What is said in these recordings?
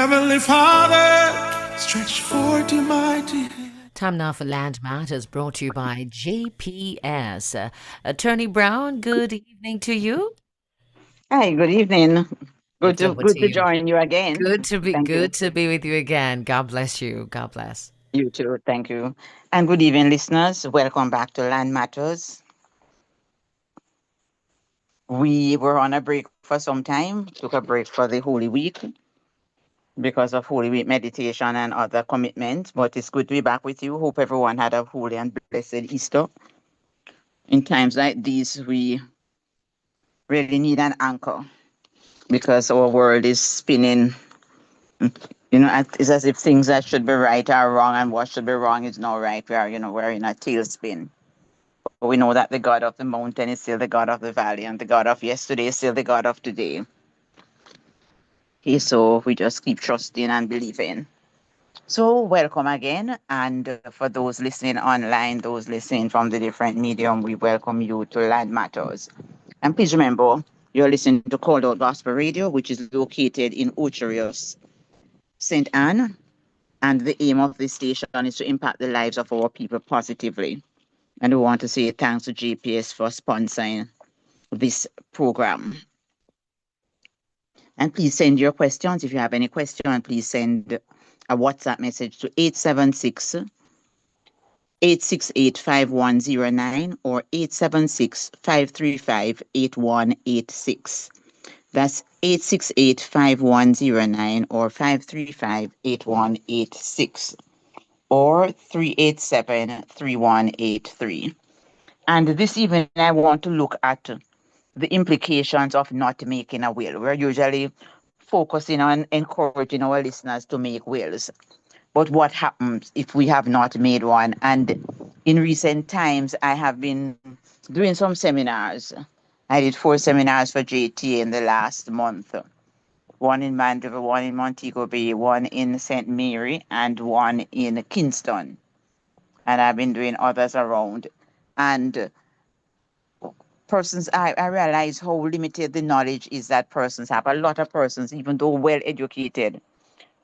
Heavenly Father, stretch forth your mighty hand. Time now for Land Matters, brought to you by JPS. Attorney Brown, good evening to you. Hi, good evening. Good It's to over good to to you. join you again. Thank you. Good to be with you again. God bless you. God bless. You too. Thank you. And good evening, listeners. Welcome back to Land Matters. We were on a break for some time, took a break for the Holy Week because of Holy Week meditation and other commitments. But it's good to be back with you. Hope everyone had a holy and blessed Easter. In times like these, we really need an anchor because our world is spinning. It's as if things that should be right are wrong, and what should be wrong is not right. We're in a tailspin. But we know that the God of the mountain is still the God of the valley, and the God of yesterday is still the God of today. Okay, so we just keep trusting and believing. So welcome again, and for those listening online, those listening from the different medium, we welcome you to Land Matters. And please remember, you're listening to Called Out Gospel Radio, which is located in Ocherios, St. Anne. And the aim of this station is to impact the lives of our people positively. And we want to say thanks to GPS for sponsoring this program. And please send your questions. If you have any question, please send a WhatsApp message to 876 868 5109 or 876 535 8186. That's 868 5109 or 535 8186. Or 387-3183. And this evening, I want to look at the implications of not making a will. We're usually focusing on encouraging our listeners to make wills. But what happens if we have not made one? And in recent times, I have been doing some seminars. I did 4 seminars for JT in the last month. One in Mandeville, one in Montego Bay, one in St. Mary, and one in Kingston. And I've been doing others around. And I realize how limited the knowledge is that persons have. A lot of persons, even though well educated,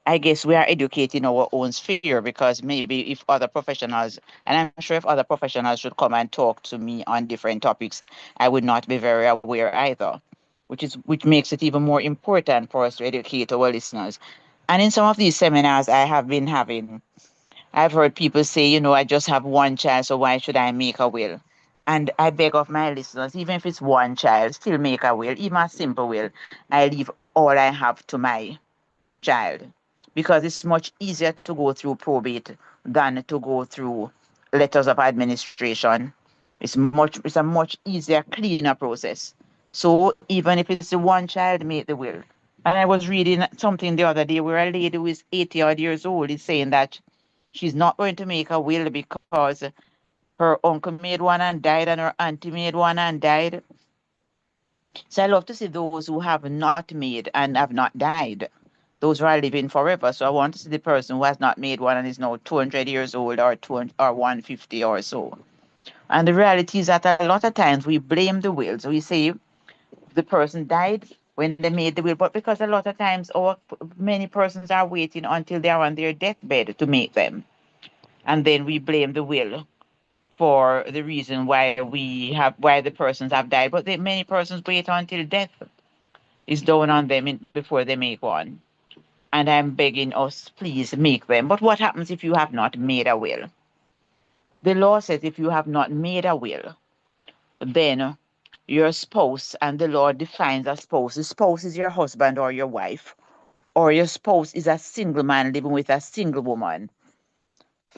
I guess we are educating our own sphere because maybe if other professionals, and I'm sure if other professionals should come and talk to me on different topics, I would not be very aware either, which makes it even more important for us to educate our listeners. And in some of these seminars I have been having, I've heard people say, I just have one child, so why should I make a will? And I beg of my listeners, even if it's one child, still make a will, even a simple will. I leave all I have to my child because it's much easier to go through probate than to go through letters of administration. It's a much easier, cleaner process. So even if it's the one child, make the will. And I was reading something the other day where a lady who is 80 odd years old is saying that she's not going to make a will because her uncle made one and died, and her auntie made one and died. So I love to see those who have not made and have not died. Those who are living forever. So I want to see the person who has not made one and is now 200 years old or 200 or 150 or so. And the reality is that a lot of times we blame the will. So we say the person died when they made the will, but because a lot of times many persons are waiting until they are on their deathbed to make them, and then we blame the will for the reason why the persons have died. But many persons wait until death is done on them before they make one. And I'm begging us, please make them. But what happens if you have not made a will? The law says if you have not made a will, then your spouse, and the law defines a spouse. The spouse is your husband or your wife, or your spouse is a single man living with a single woman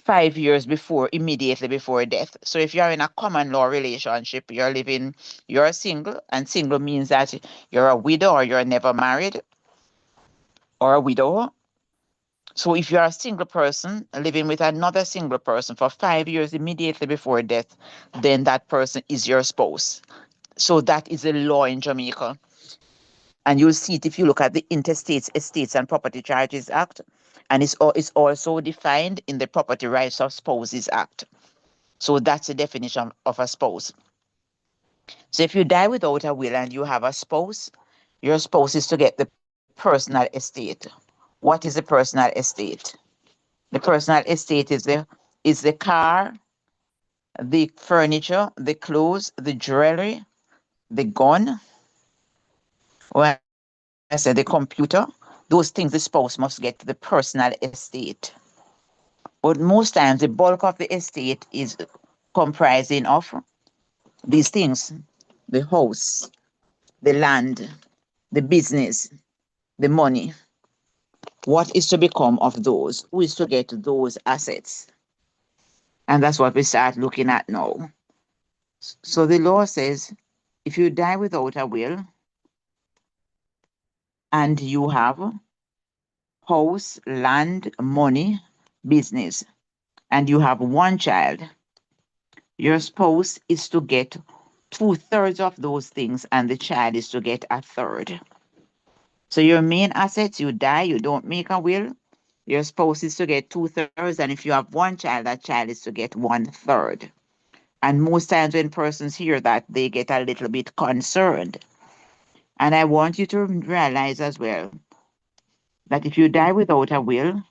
5 years immediately before death. So if you're in a common law relationship, you're single, and single means that you're a widow or you're never married or a widow. So if you're a single person living with another single person for 5 years immediately before death, then that person is your spouse. So that is the law in Jamaica. And you'll see it if you look at the Interstate Estates and Property Charges Act. And it's also defined in the Property Rights of Spouses Act. So that's the definition of a spouse. So if you die without a will and you have a spouse, your spouse is to get the personal estate What is the personal estate? The personal estate is the car, the furniture, the clothes, the jewelry, the gun. When I said the computer, those things the spouse must get the personal estate. But most times the bulk of the estate is comprising of these things: the house, the land, the business, the money. What is to become of those? Who is to get those assets? And that's what we start looking at now. So the law says if you die without a will and you have house, land, money, business, and you have one child, your spouse is to get two-thirds of those things, and the child is to get a third. So your main assets, you die, you don't make a will, your spouse is to get two-thirds, and if you have one child, that child is to get one-third. And most times when persons hear that, they get a little bit concerned. And I want you to realize as well that if you die without a will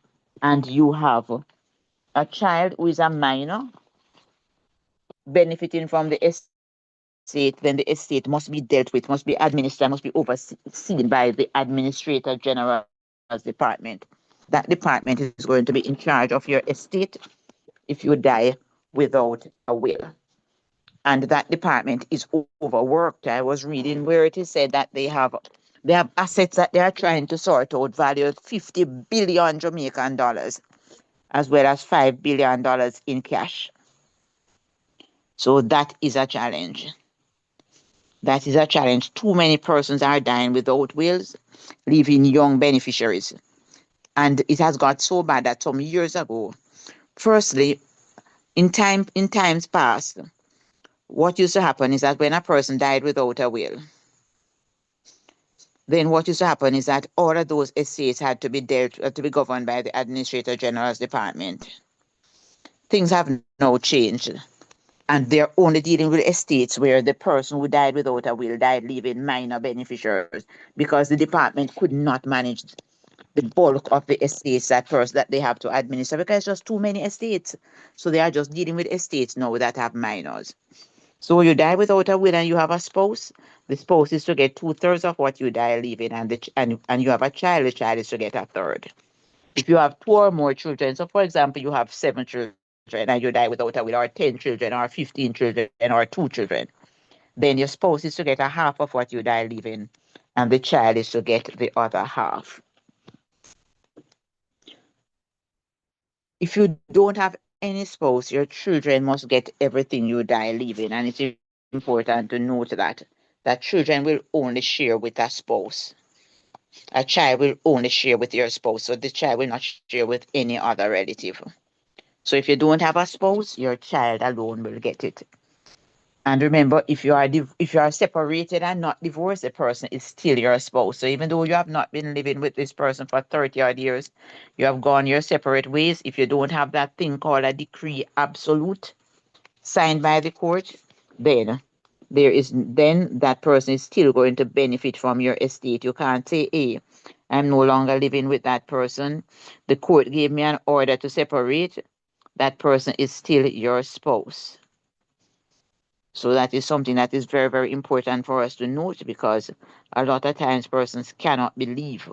and you have a child who is a minor benefiting from the estate, then the estate must be dealt with, must be administered, must be overseen by the Administrator General's department. That department is going to be in charge of your estate if you die without a will. And that department is overworked. I was reading where it is said that they have assets that they are trying to sort out valued 50 billion Jamaican dollars, as well as $5 billion in cash. So that is a challenge. That is a challenge. Too many persons are dying without wills, leaving young beneficiaries. And it has got so bad that some years ago, firstly, in times past, what used to happen is that when a person died without a will, then what used to happen is that all of those estates had to be governed by the Administrator General's department. Things have now changed, and they're only dealing with estates where the person who died without a will died leaving minor beneficiaries, because the department could not manage the bulk of the estates that they have to administer, because it's just too many estates. So they are just dealing with estates now that have minors. So you die without a will and you have a spouse. The spouse is to get two-thirds of what you die leaving, and you have a child. The child is to get a third. If you have two or more children, so for example, you have seven children and you die without a will, or 10 children, or 15 children, or two children, then your spouse is to get a half of what you die leaving, and the child is to get the other half. If you don't have any spouse, your children must get everything you die leaving. And it's important to note that children will only share with a spouse. A child will only share with your spouse. So the child will not share with any other relative. So if you don't have a spouse, your child alone will get it. And remember, if you are separated and not divorced, the person is still your spouse. So even though you have not been living with this person for 30 odd years, you have gone your separate ways. If you don't have that thing called a decree absolute signed by the court, then then that person is still going to benefit from your estate. You can't say, hey, I'm no longer living with that person. The court gave me an order to separate. That person is still your spouse. So that is something that is very, very important for us to note, because a lot of times persons cannot believe.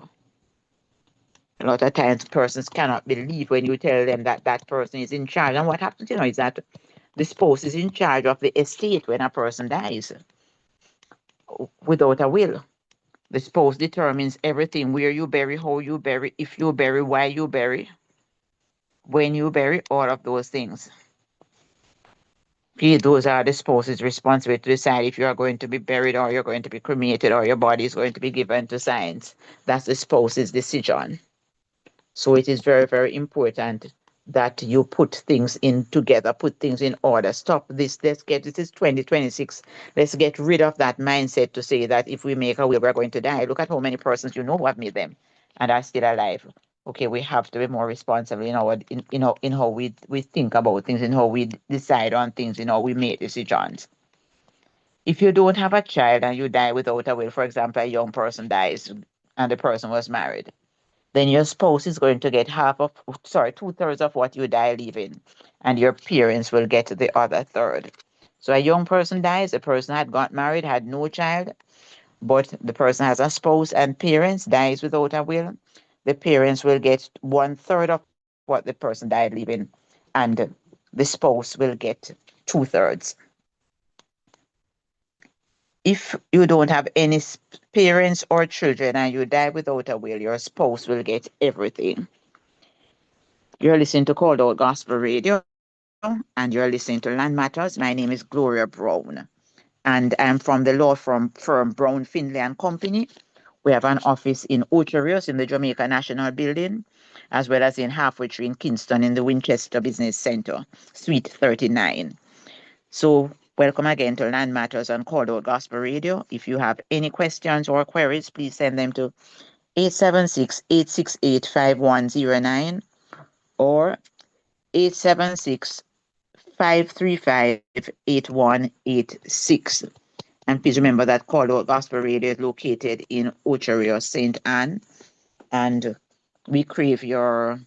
A lot of times persons cannot believe when you tell them that that person is in charge. And what happens, is that the spouse is in charge of the estate when a person dies without a will. The spouse determines everything: where you bury, how you bury, if you bury, why you bury, when you bury, all of those things. Okay, those are the spouse's responsibility to decide if you are going to be buried, or you're going to be cremated, or your body is going to be given to science. That's the spouse's decision. So it is very, very important that you put things in together, put things in order. Stop this. This is 2026. Let's get rid of that mindset to say that if we make a will, we're going to die. Look at how many persons you know who have made them and are still alive. Okay, we have to be more responsible in how we think about things, in how we decide on things, in how we make decisions. If you don't have a child and you die without a will, for example, a young person dies and the person was married, then your spouse is going to get two-thirds of what you die leaving, and your parents will get the other third. So a young person dies, the person had got married, had no child, but the person has a spouse and parents, dies without a will. The parents will get one-third of what the person died leaving, and the spouse will get two-thirds. If you don't have any parents or children and you die without a will, your spouse will get everything. You're listening to Called Out Gospel Radio and you're listening to Land Matters. My name is Gloria Brown and I'm from the law firm Brown Finley and Company. We have an office in Ocherios in the Jamaica National Building, as well as in Halfway Tree in Kingston in the Winchester Business Center, Suite 39. So, welcome again to Land Matters on Called Out Gospel Radio. If you have any questions or queries, please send them to 876-868-5109 or 876-535-8186. And please remember that Call Out Gospel Radio is located in Ocherio, St. Anne. And we crave your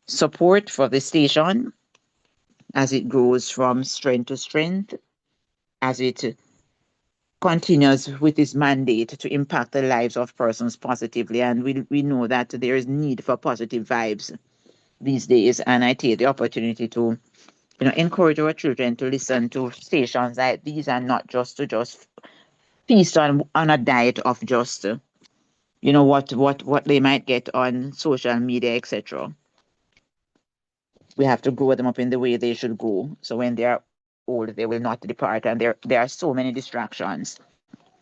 support for the station as it grows from strength to strength, as it continues with its mandate to impact the lives of persons positively. And we know that there is need for positive vibes these days. And I take the opportunity to encourage our children to listen to stations like these and not just feast on a diet of just what they might get on social media, etc. We have to grow them up in the way they should go. So when they are old, they will not depart. And there are so many distractions.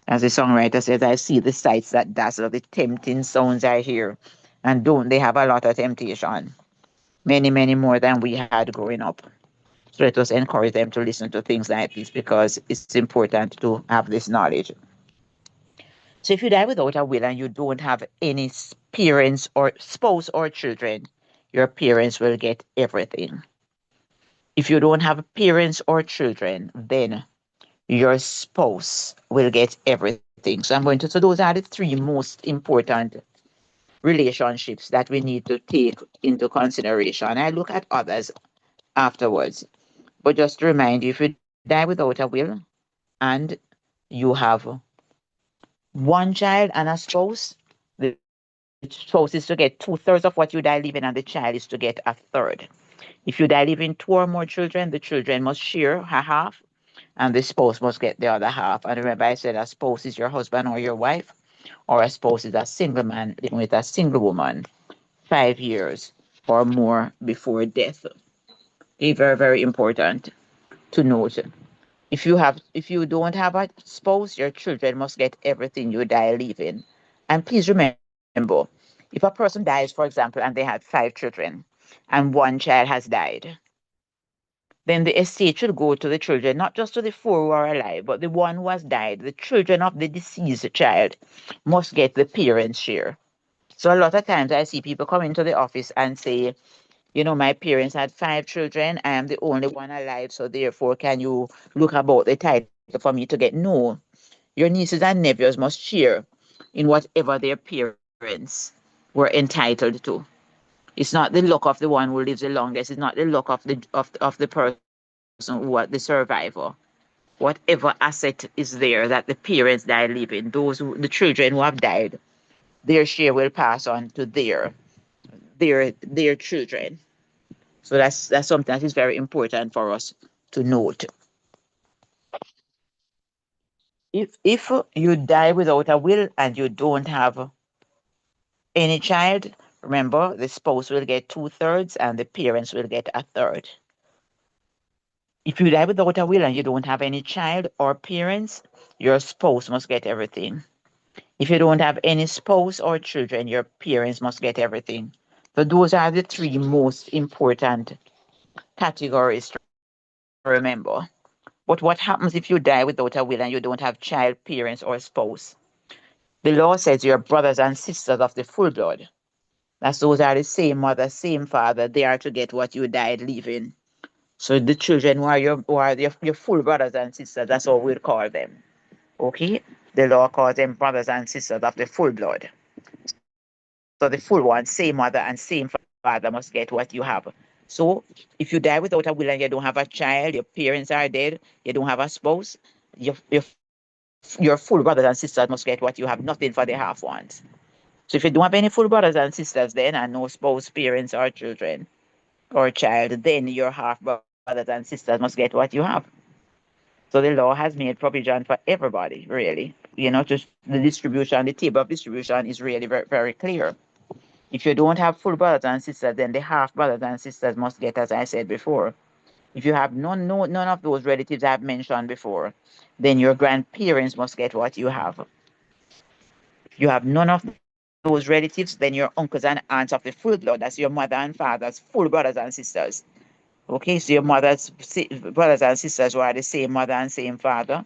As the songwriter says, I see the sights that dazzle, the tempting sounds I hear. And don't they have a lot of temptation? Many, many more than we had growing up. So let us encourage them to listen to things like this because it's important to have this knowledge. So if you die without a will and you don't have any parents or spouse or children, your parents will get everything. If you don't have parents or children, then your spouse will get everything. So so those are the three most important relationships that we need to take into consideration. I look at others afterwards. But just to remind you, if you die without a will and you have one child and a spouse, the spouse is to get two-thirds of what you die leaving, and the child is to get a third. If you die leaving two or more children, the children must share a half, and the spouse must get the other half. And remember, I said a spouse is your husband or your wife, or a spouse is a single man living with a single woman, 5 years or more before death. Okay, very, very important to note. If you don't have a spouse, your children must get everything you die leaving. And please remember, if a person dies, for example, and they had 5 children and one child has died, then the estate should go to the children, not just to the four who are alive, but the one who has died. The children of the deceased child must get the parents' share. So a lot of times I see people come into the office and say, my parents had 5 children. I am the only one alive. So therefore, can you look about the title for me to get? No. Your nieces and nephews must share in whatever their parents were entitled to. It's not the luck of the one who lives the longest. It's not the luck of the person who was the survivor. Whatever asset is there that the parents die leaving, the children who have died, their share will pass on to their children. So that's something that is very important for us to note. If you die without a will and you don't have any child, remember the spouse will get two-thirds and the parents will get a third. If you die without a will and you don't have any child or parents, your spouse must get everything. If you don't have any spouse or children, your parents must get everything. So those are the three most important categories to remember. But what happens if you die without a will and you don't have child, parents, or spouse? The law says your brothers and sisters of the full blood. That's those are the same mother, same father. They are to get what you died leaving. So the children who are your full brothers and sisters, that's what we'll call them. Okay? The law calls them brothers and sisters of the full blood. So the full one, same mother and same father must get what you have. So if you die without a will and you don't have a child, your parents are dead, you don't have a spouse, your full brothers and sisters must get what you have, nothing for the half ones. So if you don't have any full brothers and sisters then and no spouse, parents or children or child, then your half brothers and sisters must get what you have. So the law has made provision for everybody, really. Just the distribution, the table of distribution is really very, very clear. If you don't have full brothers and sisters, then the half brothers and sisters must get, as I said before. If you have none of those relatives I've mentioned before, then your grandparents must get what you have. If you have none of those relatives, then your uncles and aunts of the full blood, that's your mother and father's full brothers and sisters. Okay, so your brothers and sisters who are the same mother and same father,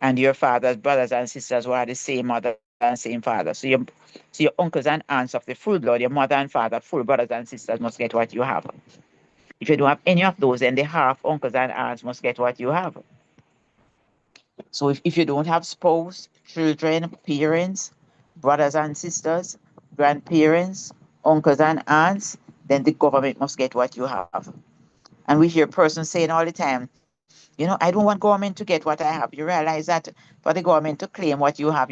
and your father's brothers and sisters who are the same mother and same father. So your uncles and aunts of the full blood, your mother and father, full brothers and sisters must get what you have. If you don't have any of those, then the half uncles and aunts must get what you have. So if you don't have spouse, children, parents, brothers and sisters, grandparents, uncles and aunts, then the government must get what you have. And we hear persons saying all the time, I don't want government to get what I have. You realize that for the government to claim what you have,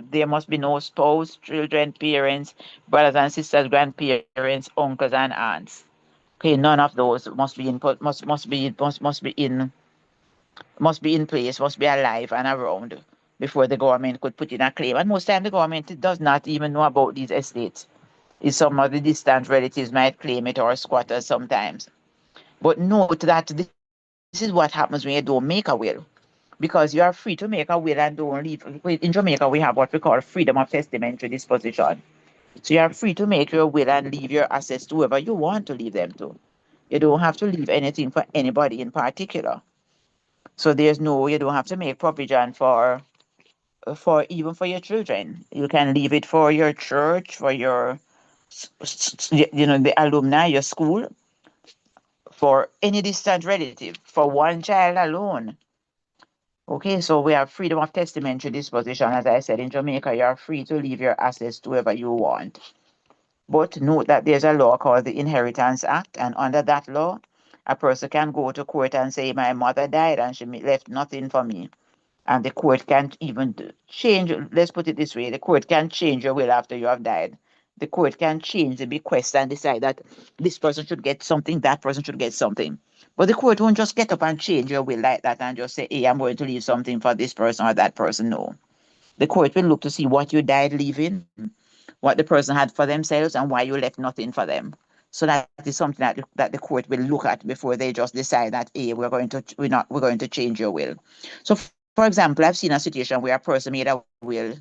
there must be no spouse, children, parents, brothers and sisters, grandparents, uncles and aunts. Okay, none of those must be in must be in place, must be alive and around before the government could put in a claim. And most time the government does not even know about these estates. Is some of the distant relatives might claim it or squatters sometimes. But note that this is what happens when you don't make a will. Because you are free to make a will and don't leave. In Jamaica, we have what we call freedom of testamentary disposition. So you are free to make your will and leave your assets to whoever you want to leave them to. You don't have to leave anything for anybody in particular. So you don't have to make provision for even for your children. You can leave it for your church, for your the alumni, your school, for any distant relative, for one child alone. Okay, so we have freedom of testamentary disposition. As I said, in Jamaica, you are free to leave your assets to whoever you want. But note that there's a law called the Inheritance Act, and under that law, a person can go to court and say, my mother died and she left nothing for me. And the court can even change, let's put it this way, the court can change your will after you have died. The court can change the bequest and decide that this person should get something, that person should get something. But the court won't just get up and change your will like that and just say, hey, I'm going to leave something for this person or that person. No. The court will look to see what you died leaving, what the person had for themselves, and why you left nothing for them. So that is something that the court will look at before they just decide that, hey, we're going to change your will. So for example, I've seen a situation where a person made a will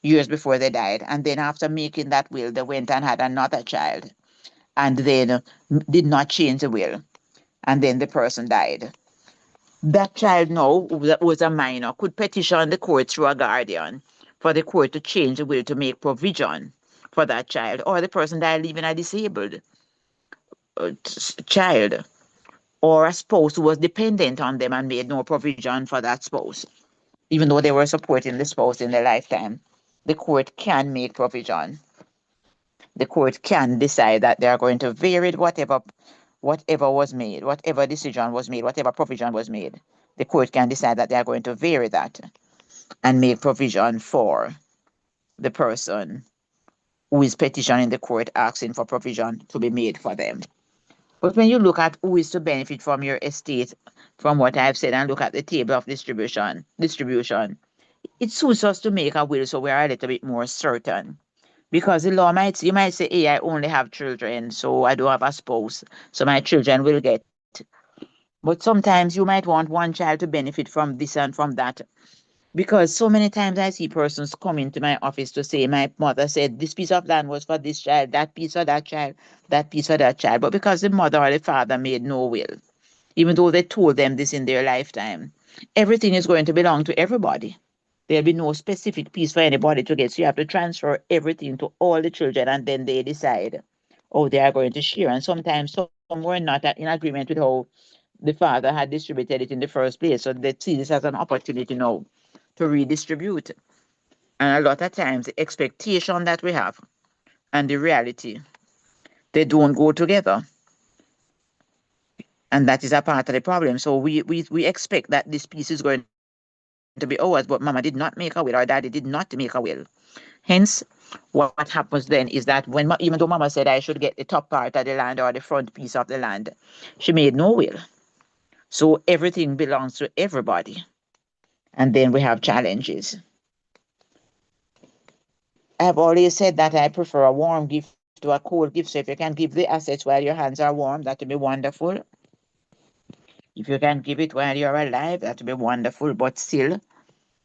years before they died, and then after making that will, they went and had another child, and then did not change the will, and then the person died. That child now, that was a minor, could petition the court through a guardian for the court to change the will to make provision for that child, or the person died leaving a disabled child, or a spouse who was dependent on them and made no provision for that spouse, even though they were supporting the spouse in their lifetime. The court can make provision. The court can decide that they are going to vary whatever was made, whatever decision was made, whatever provision was made. The court can decide that they are going to vary that and make provision for the person who is petitioning the court asking for provision to be made for them. But when you look at who is to benefit from your estate, from what I've said, and look at the table of distribution, it suits us to make a will so we are a little bit more certain. Because the law you might say, hey, I only have children, so I don't have a spouse, so my children will get. But sometimes you might want one child to benefit from this and from that. Because so many times I see persons come into my office to say, my mother said this piece of land was for this child, that piece for that child, that piece for that child. But because the mother or the father made no will, even though they told them this in their lifetime, everything is going to belong to everybody. There'll be no specific piece for anybody to get. So you have to transfer everything to all the children and then they decide, oh, they are going to share. And sometimes some were not in agreement with how the father had distributed it in the first place. So they see this as an opportunity now to redistribute. And a lot of times the expectation that we have and the reality. They don't go together. And that is a part of the problem. So we expect that this piece is going to be ours, but mama did not make a will or daddy did not make a will. Hence, what happens then is that even though mama said I should get the top part of the land or the front piece of the land, she made no will. So everything belongs to everybody. And then we have challenges. I've always said that I prefer a warm gift to a cold gift. So if you can give the assets while your hands are warm, that would be wonderful. If you can give it while you're alive, that would be wonderful. But still,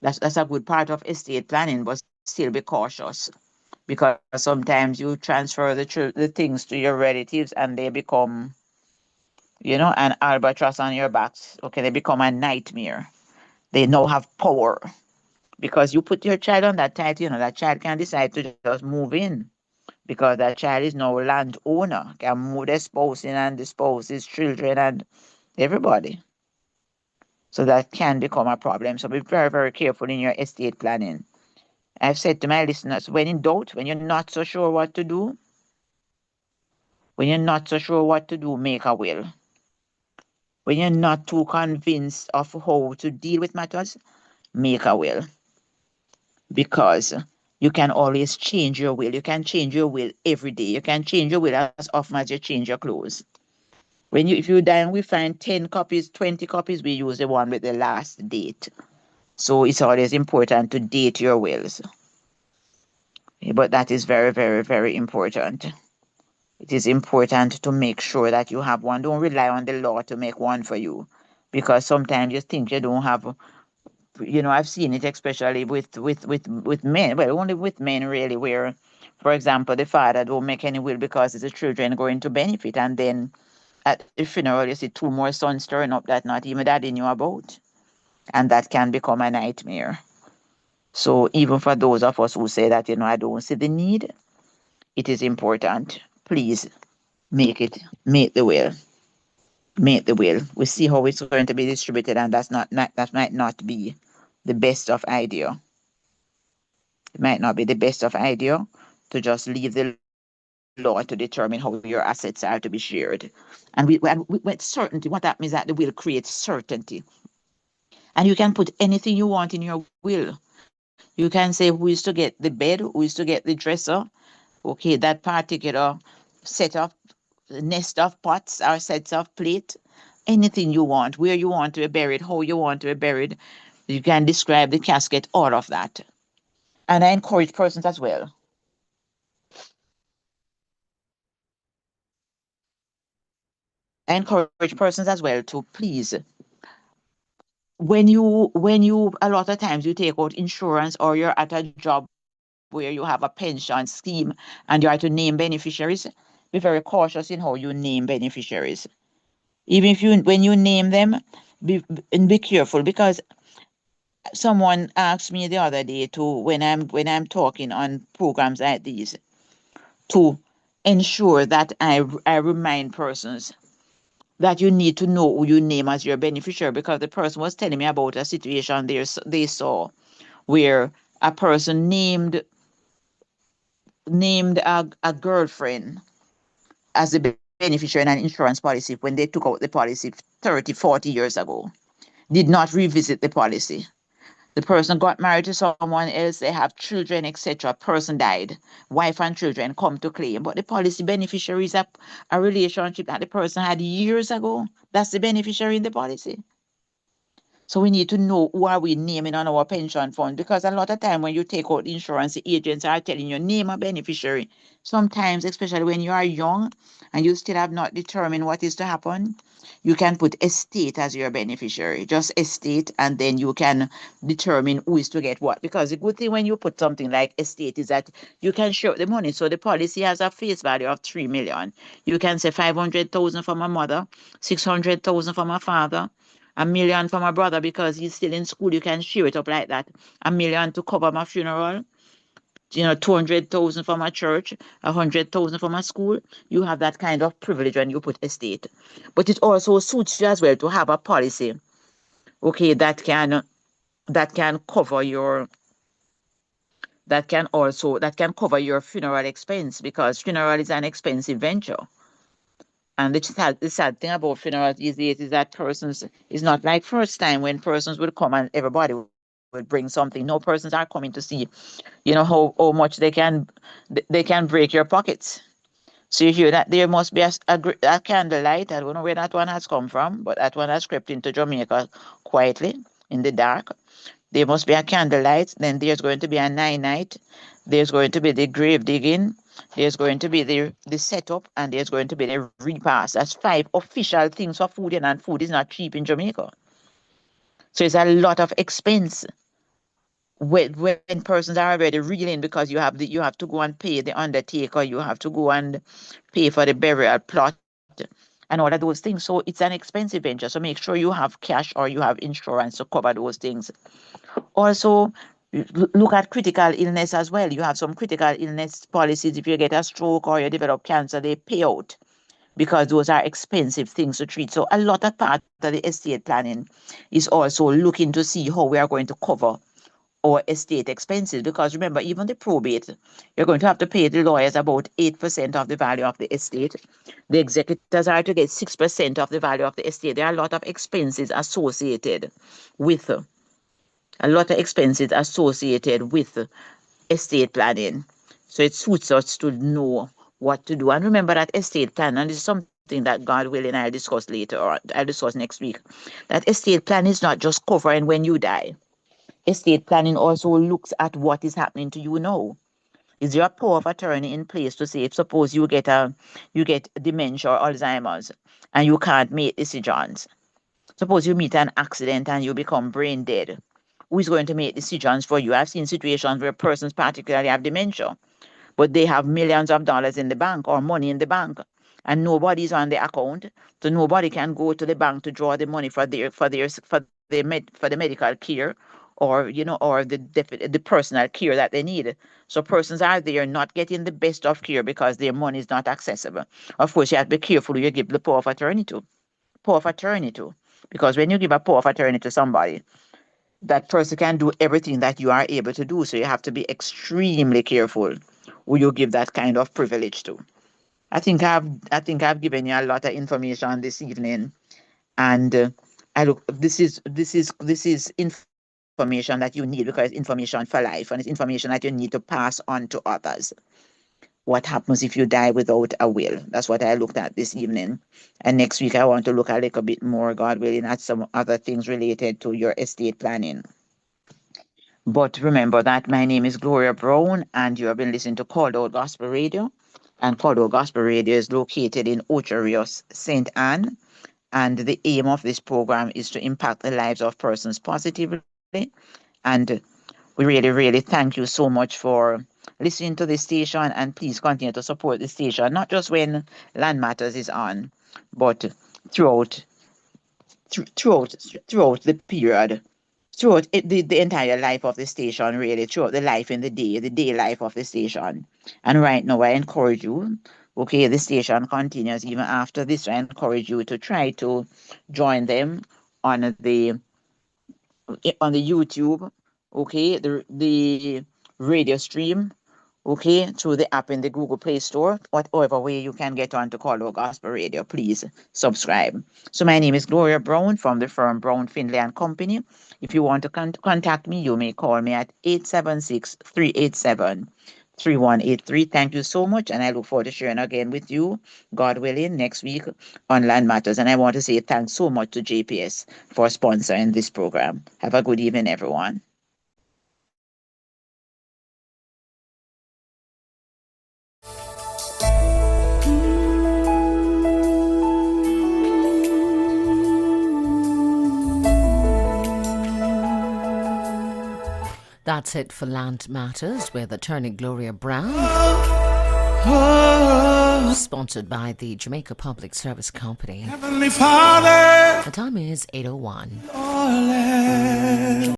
that's a good part of estate planning, but still be cautious because sometimes you transfer the things to your relatives and they become, an albatross on your backs. Okay, they become a nightmare. They now have power because you put your child on that title. That child can decide to just move in because that child is now landowner, can move their spouse in and the spouse's children and everybody. So that can become a problem. So be very, very careful in your estate planning. I've said to my listeners, when in doubt, when you're not so sure what to do, make a will. When you're not too convinced of how to deal with matters, make a will. Because you can always change your will. You can change your will every day. You can change your will as often as you change your clothes. If you die and we find 10 copies, 20 copies, we use the one with the last date. So it's always important to date your wills. But that is very, very, very important. It is important to make sure that you have one. Don't rely on the law to make one for you. Because sometimes you think you don't have, I've seen it especially with men, well, only with men really, where, for example, the father don't make any will because the children going to benefit. And then at the funeral, you see two more sons turn up that not even daddy knew about. And that can become a nightmare. So even for those of us who say that, I don't see the need, it is important. Please make the will, make the will. We see how it's going to be distributed, and that might not be the best of idea. It might not be the best of idea to just leave the law to determine how your assets are to be shared. And with certainty, what that means that the will creates certainty. And you can put anything you want in your will. You can say who is to get the bed, who is to get the dresser, okay, that particular set of nest of pots or sets of plate, anything you want, where you want to be buried, how you want to be buried. You can describe the casket, all of that. And I encourage persons as well. I encourage persons as well to please, when you a lot of times you take out insurance or you're at a job where you have a pension scheme and you are to name beneficiaries, be very cautious in how you name beneficiaries. Even if when you name them, be careful because someone asked me the other day to when I'm talking on programs like these to ensure that I remind persons that you need to know who you name as your beneficiary because the person was telling me about a situation they saw where a person named a girlfriend as the beneficiary in an insurance policy when they took out the policy 30, 40 years ago, did not revisit the policy. The person got married to someone else, they have children, etc. Person died, wife and children come to claim, but the policy beneficiary is a relationship that the person had years ago. That's the beneficiary in the policy. So we need to know who are we naming on our pension fund because a lot of time when you take out insurance, the agents are telling you name a beneficiary. Sometimes, especially when you are young and you still have not determined what is to happen, you can put estate as your beneficiary, just estate, and then you can determine who is to get what. Because the good thing when you put something like estate is that you can share the money. So the policy has a face value of 3 million. You can say 500,000 for my mother, 600,000 for my father, 1 million for my brother because he's still in school. You can share it up like that. 1 million to cover my funeral. 200,000 for my church, 100,000 for my school. You have that kind of privilege when you put estate. But it also suits you as well to have a policy, okay, that can cover that can cover your funeral expense, because funeral is an expensive venture. And the sad thing about funerals these days is that persons is not like first time when persons would come and everybody would bring something. No, persons are coming to see, how much they can break your pockets. So you hear that there must be a candlelight. I don't know where that one has come from, but that one has crept into Jamaica quietly in the dark. There must be a candlelight. Then there's going to be a night. There's going to be the grave digging. There's going to be the setup, and there's going to be the repast. That's five official things for food, and food is not cheap in Jamaica. So it's a lot of expense when persons are already reeling, because you have to go and pay the undertaker, you have to go and pay for the burial plot and all of those things. So it's an expensive venture. So make sure you have cash or you have insurance to cover those things. Also, look at critical illness as well. You have some critical illness policies. If you get a stroke or you develop cancer, they pay out, because those are expensive things to treat. So a lot of part of the estate planning is also looking to see how we are going to cover or estate expenses, because remember, even the probate, you're going to have to pay the lawyers about 8% of the value of the estate. The executors are to get 6% of the value of the estate. There are a lot of expenses associated with estate planning. So it suits us to know what to do. And remember that estate plan, and this is something that God willing I'll discuss later, or I'll discuss next week, that estate plan is not just covering when you die. Estate planning also looks at what is happening to you now. Is there a power of attorney in place to say, if suppose you get dementia or Alzheimer's and you can't make decisions? Suppose you meet an accident and you become brain dead. Who is going to make decisions for you? I've seen situations where persons particularly have dementia, but they have millions of dollars in the bank or money in the bank, and nobody's on the account, so nobody can go to the bank to draw the money for the medical care, or or the personal care that they need. So persons are there not getting the best of care because their money is not accessible. Of course, you have to be careful who you give the power of attorney to. Because when you give a power of attorney to somebody, that person can do everything that you are able to do. So you have to be extremely careful who you give that kind of privilege to. I think I've given you a lot of information this evening, and I look this is information that you need, because it's information for life, and it's information that you need to pass on to others. What happens if you die without a will? That's what I looked at this evening. And next week I want to look a little bit more, God willing, at some other things related to your estate planning. But remember that my name is Gloria Brown, and you have been listening to Called Out Gospel Radio. And Called Out Gospel Radio is located in Ocho Rios, St. Anne. And the aim of this program is to impact the lives of persons positively. And we really, really thank you so much for listening to this station. And please continue to support the station, not just when Land Matters is on, but throughout throughout the period, the entire life of the station, really, throughout the life in the day life of the station. And right now, I encourage you, okay, the station continues even after this. I encourage you to try to join them on the YouTube, okay, the radio stream, okay, through the app in the Google Play Store, whatever way you can get on to Call Out Gospel Radio, please subscribe. So my name is Gloria Brown from the firm Brown Findlay and Company. If you want to contact me, you may call me at 876-387-3183. Thank you so much, and I look forward to sharing again with you, God willing, next week on Land Matters. And I want to say thanks so much to JPS for sponsoring this program. Have a good evening, everyone. That's it for Land Matters with attorney Gloria Brown. Sponsored by the Jamaica Public Service Company. Heavenly Father, The time is 8:01.